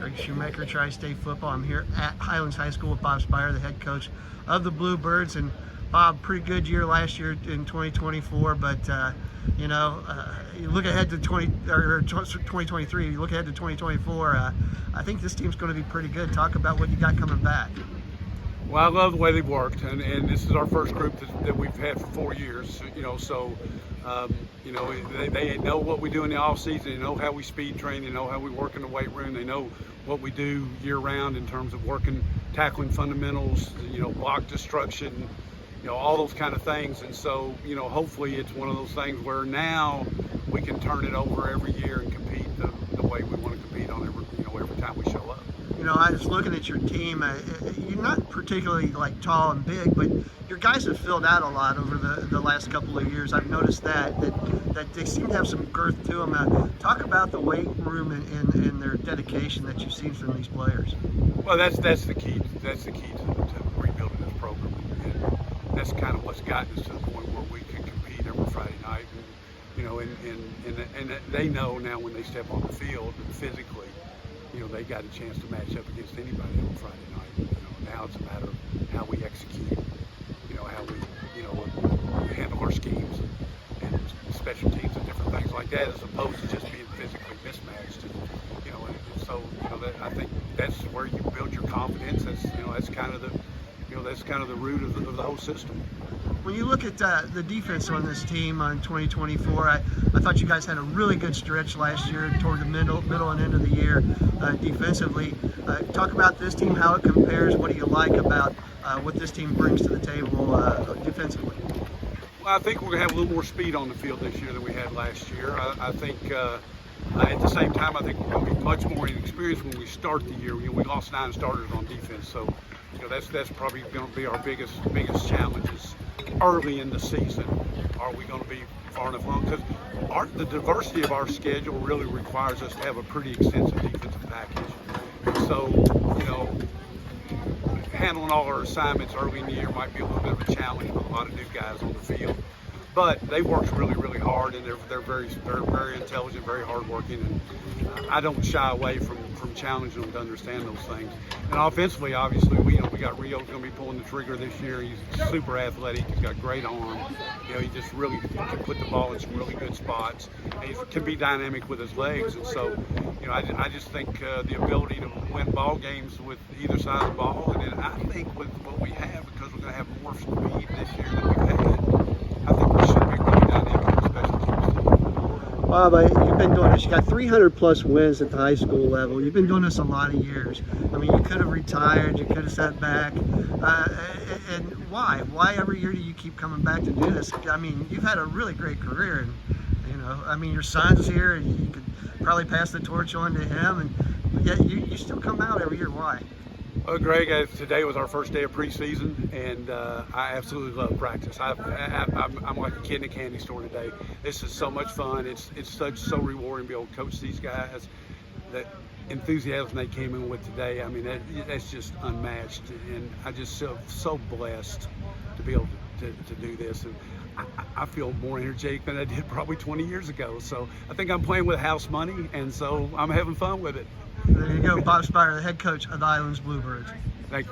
Greg Shoemaker, TriState Football. I'm here at Highlands High School with Bob Sphire, the head coach of the Bluebirds. And Bob, pretty good year last year in 2024, but you look ahead to 2023. You look ahead to 2024. I think this team's going to be pretty good. Talk about what you got coming back. Well, I love the way they've worked, and this is our first group that we've had for 4 years. They know what we do in the off season. They know how we speed train. They know how we work in the weight room. They know what we do year round in terms of working, tackling fundamentals, block destruction, all those kind of things. And so, hopefully it's one of those things where now we can turn it over every year and compete the way we want to compete on every time we show up. I was looking at your team. You're not particularly tall and big, but your guys have filled out a lot over the last couple of years. I've noticed that they seem to have some girth to them. Talk about the weight room and their dedication that you've seen from these players. Well, that's the key. That's the key to rebuilding this program, and that's kind of what's gotten us to the point where we can compete every Friday night. And they know now when they step on the field and physically, they got a chance to match up against anybody on Friday night. Now it's a matter of how we execute, how we handle our schemes and special teams and different things like that, as opposed to just being physically mismatched. I think that's where you build your confidence. That's kind of the root of the whole system. When you look at the defense on this team in 2024, I thought you guys had a really good stretch last year toward the middle and end of the year defensively. Talk about this team, how it compares. What do you like about what this team brings to the table defensively? Well, I think we're going to have a little more speed on the field this year than we had last year. I think at the same time, I think we're going to be much more inexperienced when we start the year. We lost 9 starters on defense, so that's probably going to be our biggest challenges early in the season. Are we going to be far enough along? Because the diversity of our schedule really requires us to have a pretty extensive defensive package. And so, handling all our assignments early in the year might be a little bit of a challenge with a lot of new guys on the field. But they worked really, really hard, and they're very intelligent, very hardworking, and I don't shy away from challenging them to understand those things. And offensively, obviously, we got Rio's going to be pulling the trigger this year. He's super athletic. He's got great arm. He just really can put the ball in some really good spots. And he can be dynamic with his legs. And so, I just think the ability to win ball games with either side of the ball, and then I think with what we have, because we're going to have more speed this year than we've had, I think we should be really dynamic on the special teams team. Bob, you've been doing this. You got 300 plus wins at the high school level. You've been doing this a lot of years. I mean, you could have retired. You could have sat back. And why? Why every year do you keep coming back to do this? I mean, you've had a really great career, and your son's here, and you could probably pass the torch on to him, and yet you still come out every year. Why? Well, Greg, today was our first day of preseason, and I absolutely love practice. I'm like a kid in a candy store today. This is so much fun. It's so rewarding to be able to coach these guys. That enthusiasm they came in with today, I mean, that's just unmatched, and I just feel so blessed to be able to do this. And I feel more energetic than I did probably 20 years ago. So I think I'm playing with house money, and so I'm having fun with it. There you go, Bob Sphire, the head coach of the Highlands Bluebirds. Thank you.